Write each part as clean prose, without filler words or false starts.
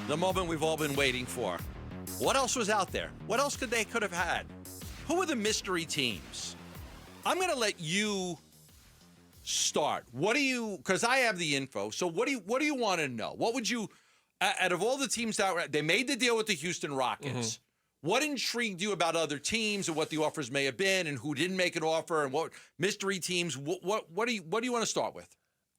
The moment we've all been waiting for. What else was out there? What else could have had? Who are the mystery teams? I'm going to let you start. Because I have the info. So what do you want to know? What would you, out of all the teams out, they made the deal with the Houston Rockets. Mm-hmm. What intrigued you about other teams and what the offers may have been and who didn't make an offer and what mystery teams? What do you want to start with?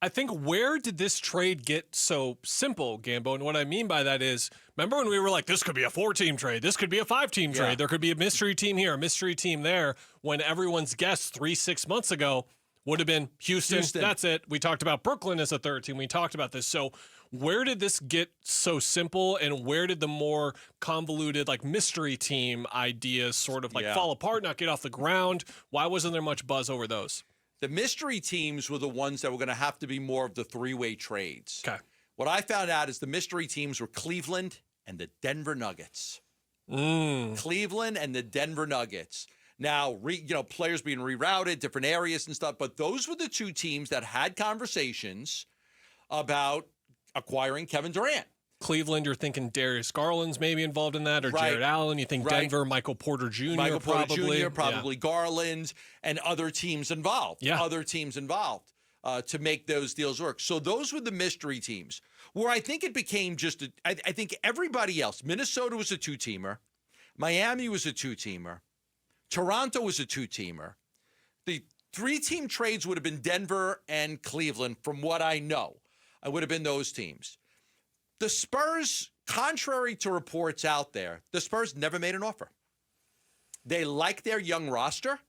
I think where did this trade get so simple, Gambo? And what I mean by that is, remember when we were like, this could be a 4-team trade, this could be a 5-team trade, there could be a mystery team here, a mystery team there, when everyone's guess 3-6 months ago would have been Houston. That's it. We talked about Brooklyn as a third team. We talked about this. So where did this get so simple, and where did the more convoluted like mystery team ideas sort of fall apart, not get off the ground? Why wasn't there much buzz over those? The mystery teams were the ones that were going to have to be more of the three-way trades. Okay. What I found out is the mystery teams were Cleveland and the Denver Nuggets. Cleveland and the Denver Nuggets. Now, players being rerouted, different areas and stuff, but those were the two teams that had conversations about acquiring Kevin Durant. Cleveland, you're thinking Darius Garland's maybe involved in that, or Jared Allen. You think Denver, Michael Porter Jr. probably Garland, and other teams involved. Yeah. Other teams involved to make those deals work. So those were the mystery teams. Where I think it became I think everybody else. Minnesota was a 2-teamer. Miami was a 2-teamer. Toronto was a 2-teamer. The 3-team trades would have been Denver and Cleveland, from what I know. It would have been those teams. The Spurs, contrary to reports out there, the Spurs never made an offer. They like their young roster.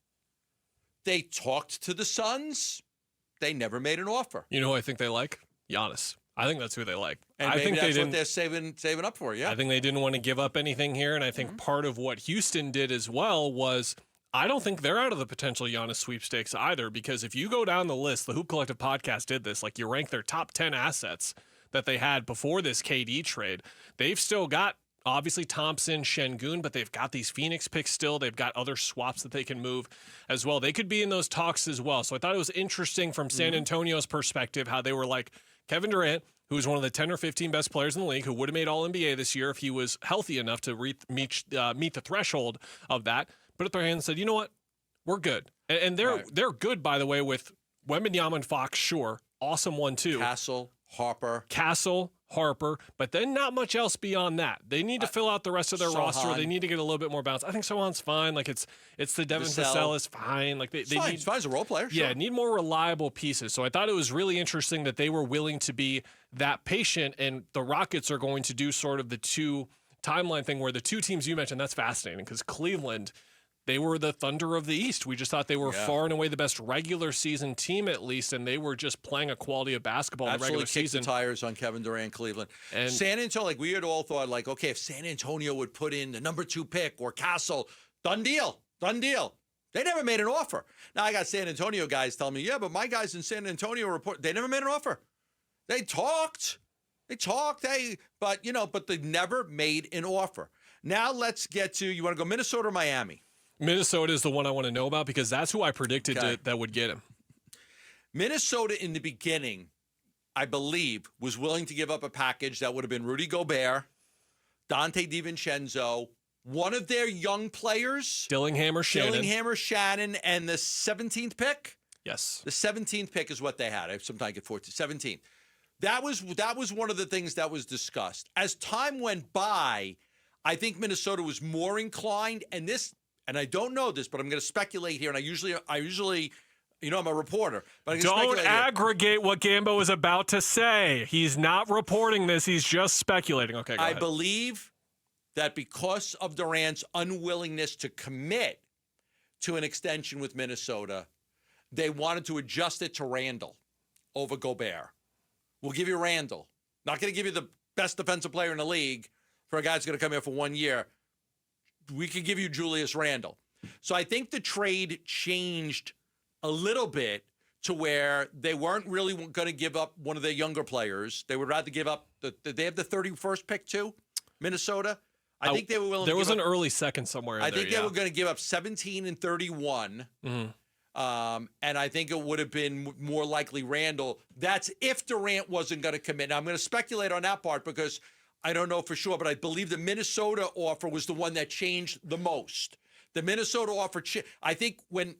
They talked to the Suns. They never made an offer. You know who I think they like? Giannis. I think that's who they like. And I think that's what they're saving up for, yeah. I think they didn't want to give up anything here, and I think part of what Houston did as well was, I don't think they're out of the potential Giannis sweepstakes either, because if you go down the list, the Hoop Collective podcast did this, like you rank their top 10 assets that they had before this KD trade. They've still got, obviously, Thompson, Şengün, but they've got these Phoenix picks still. They've got other swaps that they can move as well. They could be in those talks as well. So I thought it was interesting from San Antonio's perspective how they were like, Kevin Durant, who was one of the 10 or 15 best players in the league, who would have made All-NBA this year if he was healthy enough to meet the threshold of that, put up their hand and said, you know what, we're good. And they're good, by the way, with Wembanyama and Fox, sure. Awesome one, too. Castle, Harper, but then not much else beyond that. They need to fill out the rest of their roster. They need to get a little bit more balance. I think Sohan's fine. Like it's the Devin Vassell is fine. Like they need, he's fine as a role player. Yeah, need more reliable pieces. So I thought it was really interesting that they were willing to be that patient, and the Rockets are going to do sort of the two timeline thing where the two teams you mentioned, that's fascinating because Cleveland, they were the Thunder of the East. We just thought they were far and away the best regular season team, at least, and they were just playing a quality of basketball in the regular season. Absolutely kicked the tires on Kevin Durant, Cleveland. And San Antonio, like we had all thought, like, okay, if San Antonio would put in the number 2 pick or Castle, done deal. They never made an offer. Now I got San Antonio guys telling me, yeah, but my guys in San Antonio report they never made an offer. They talked, but they never made an offer. Now let's get to, you want to go Minnesota or Miami? Minnesota is the one I want to know about because that's who I predicted that would get him. Minnesota in the beginning, I believe, was willing to give up a package that would have been Rudy Gobert, Dante DiVincenzo, one of their young players, Dillingham Shannon, and the 17th pick. Yes, the 17th pick is what they had. I sometimes get 14, 17th. That was one of the things that was discussed. As time went by, I think Minnesota was more inclined, and I don't know this, but I'm going to speculate here. And I usually, I'm a reporter, but I'm don't aggregate what Gambo is about to say. He's not reporting this. He's just speculating. Okay, go ahead. I believe that because of Durant's unwillingness to commit to an extension with Minnesota, they wanted to adjust it to Randall over Gobert. We'll give you Randall. Not going to give you the best defensive player in the league for a guy that's going to come here for 1 year. We could give you Julius Randle. So I think the trade changed a little bit to where they weren't really going to give up one of their younger players. They would rather give up they have the 31st pick too, Minnesota. I think they were willing. There was an early second somewhere. I think they were going to give up 17 and 31. And I think it would have been more likely Randall. That's if Durant wasn't going to commit. Now I'm going to speculate on that part because I don't know for sure, but I believe the Minnesota offer was the one that changed the most. The Minnesota offer, I think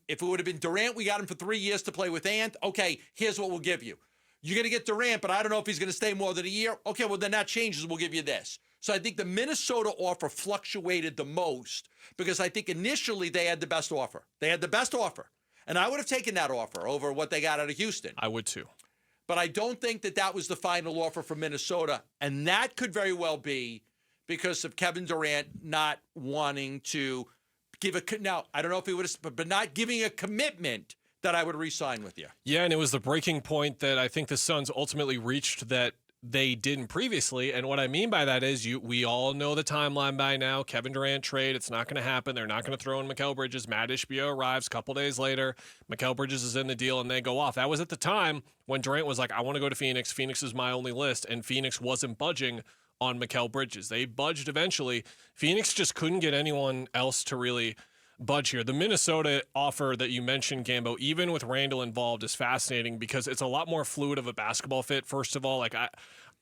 if it would have been Durant, we got him for 3 years to play with Ant. Okay, here's what we'll give you. You're going to get Durant, but I don't know if he's going to stay more than a year. Okay, well, then that changes. We'll give you this. So I think the Minnesota offer fluctuated the most because I think initially they had the best offer. They had the best offer. And I would have taken that offer over what they got out of Houston. I would too. But I don't think that was the final offer from Minnesota. And that could very well be because of Kevin Durant not wanting to now, I don't know if he would have, but not giving a commitment that I would re-sign with you. Yeah, and it was the breaking point that I think the Suns ultimately reached that they didn't previously. And what I mean by that is we all know the timeline by now. Kevin Durant trade, it's not going to happen. They're not going to throw in Mikal Bridges. Matt Ishbia arrives a couple days later. Mikal Bridges is in the deal, and they go off. That was at the time when Durant was like, I want to go to Phoenix. Phoenix is my only list, and Phoenix wasn't budging on Mikal Bridges. They budged eventually. Phoenix just couldn't get anyone else to really budge here. The Minnesota offer that you mentioned, Gambo, even with Randall involved, is fascinating because it's a lot more fluid of a basketball fit. First of all, like I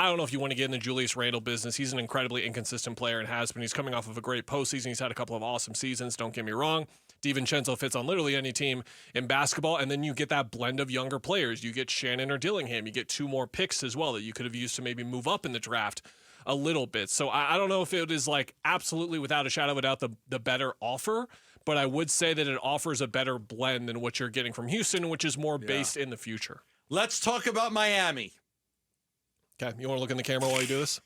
don't know if you want to get in the Julius Randle business. He's an incredibly inconsistent player and has been. He's coming off of a great postseason. He's had a couple of awesome seasons. Don't get me wrong. DiVincenzo fits on literally any team in basketball. And then you get that blend of younger players. You get Shannon or Dillingham. You get 2 more picks as well that you could have used to maybe move up in the draft a little bit. So I don't know if it is like absolutely without a shadow of a doubt the better offer, but I would say that it offers a better blend than what you're getting from Houston, which is more based in the future. Let's talk about Miami. Okay, you want to look in the camera while you do this?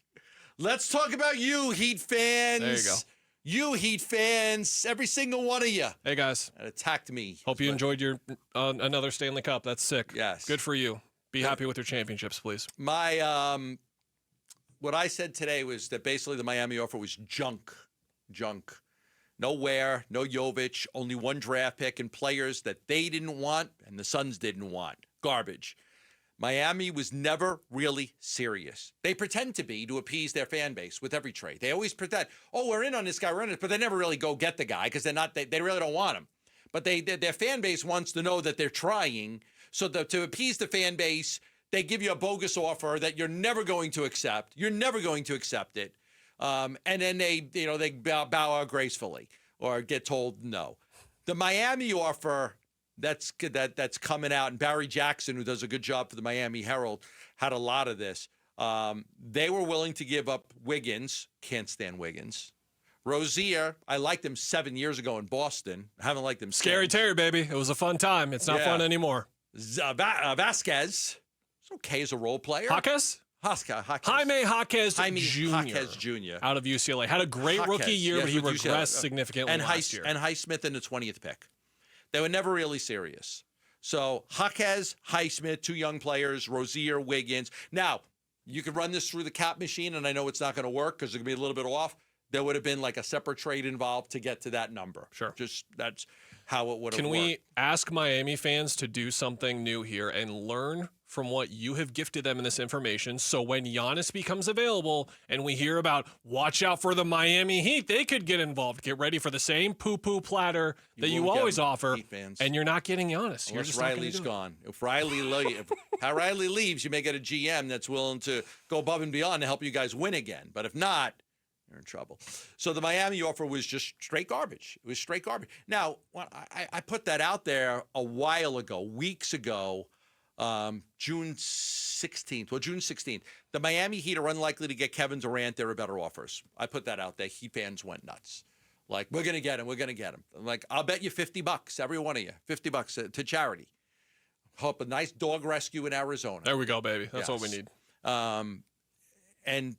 Let's talk about you, Heat fans. There you go. You Heat fans, every single one of you. Hey, guys. That attacked me. Hope you enjoyed your another Stanley Cup. That's sick. Yes. Good for you. Be happy with your championships, please. My what I said today was that basically the Miami offer was junk. No Ware, no Jovic, only 1 draft pick and players that they didn't want and the Suns didn't want. Garbage. Miami was never really serious. They pretend to be to appease their fan base with every trade. They always pretend, oh, we're in on this guy, we're in it, but they never really go get the guy because they really don't want him. But their fan base wants to know that they're trying. So to appease the fan base, they give you a bogus offer that you're never going to accept. You're never going to accept it. And then they bow out gracefully or get told no. The Miami offer that's coming out, and Barry Jackson, who does a good job for the Miami Herald, had a lot of this. They were willing to give up Wiggins. Can't stand Wiggins. Rozier, I liked him 7 years ago in Boston. I haven't liked him since. Scary Terry, baby. It was a fun time. It's not fun anymore. Vasquez. It's okay as a role player. Jaquez? Jaime Jaquez Jr. out of UCLA. Had a great rookie year, but he regressed significantly last year. And Highsmith in the 20th pick. They were never really serious. So Jaquez, Highsmith, 2 young players, Rozier, Wiggins. Now, you could run this through the cap machine, and I know it's not going to work because it's going to be a little bit off. There would have been like a separate trade involved to get to that number. Sure. Just that's how it would have worked. Can we ask Miami fans to do something new here and learn from what you have gifted them in this information? So when Giannis becomes available and we hear about watch out for the Miami Heat, they could get involved. Get ready for the same poo-poo platter that you always offer, and you're not getting Giannis. Unless just Riley's gone. If Riley leaves, you may get a GM that's willing to go above and beyond to help you guys win again. But if not, you're in trouble. So the Miami offer was just straight garbage. It was straight garbage. Now, I put that out there a while ago, weeks ago, June 16th. The Miami Heat are unlikely to get Kevin Durant. There are better offers. I put that out there. Heat fans went nuts. Like, we're going to get him. I'm like, I'll bet you $50, every one of you, $50 to charity. Hope a nice dog rescue in Arizona. There we go, baby. That's what we need. And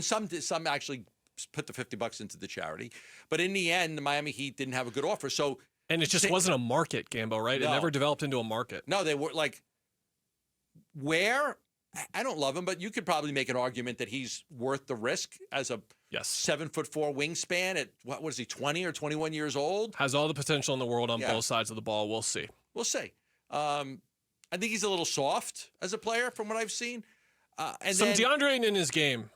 some actually put the $50 into the charity, but in the end, the Miami Heat didn't have a good offer. So, and it just wasn't a market, Gambo, right? No. It never developed into a market. No, they were like, where? I don't love him, but you could probably make an argument that he's worth the risk as a 7'4" wingspan at what is he, 20 or 21 years old? Has all the potential in the world on both sides of the ball. We'll see. I think he's a little soft as a player from what I've seen. Some DeAndre in his game.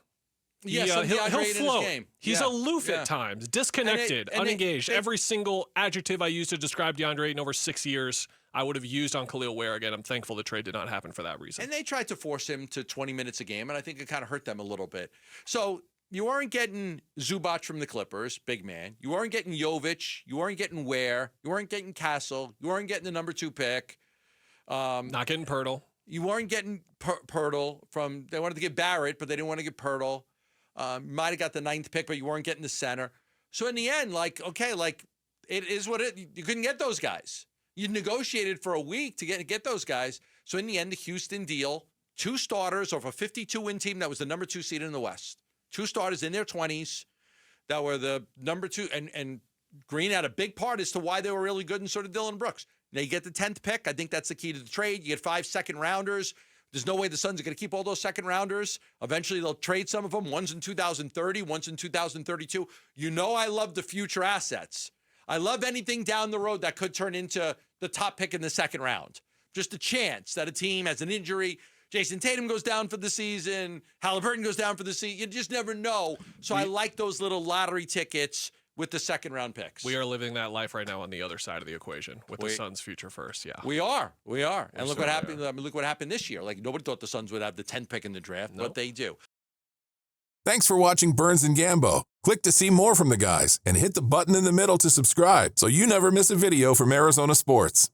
He'll float. He's aloof at times, disconnected, unengaged. Every single adjective I used to describe DeAndre Ayton over 6 years, I would have used on Khalil Ware again. I'm thankful the trade did not happen for that reason. And they tried to force him to 20 minutes a game, and I think it kind of hurt them a little bit. So you weren't getting Zubac from the Clippers, big man. You weren't getting Jovic. You weren't getting Ware. You weren't getting Castle. You weren't getting the number 2 pick. Not getting Pirtle. You weren't getting Pirtle from. They wanted to get Barrett, but they didn't want to get Pirtle. Might have got the 9th pick, but you weren't getting the center. So in the end, it is what you couldn't get those guys. You negotiated for a week to get those guys. So in the end, the Houston deal, 2 starters of a 52-win team that was the number 2 seed in the West. 2 starters in their 20s that were the number 2, and Green had a big part as to why they were really good, and so did Dylan Brooks. Now you get the 10th pick. I think that's the key to the trade. You get 5 second-rounders. There's no way the Suns are going to keep all those second-rounders. Eventually, they'll trade some of them. One's in 2030, one's in 2032. You know I love the future assets. I love anything down the road that could turn into the top pick in the second round. Just a chance that a team has an injury. Jason Tatum goes down for the season. Halliburton goes down for the season. You just never know. So I like those little lottery tickets with the second-round picks. We are living that life right now on the other side of the equation with the Suns' future first. Yeah, we are. And look what happened. I mean, look what happened this year. Like, nobody thought the Suns would have the 10th pick in the draft, but they do. Thanks for watching Burns and Gambo. Click to see more from the guys and hit the button in the middle to subscribe so you never miss a video from Arizona sports.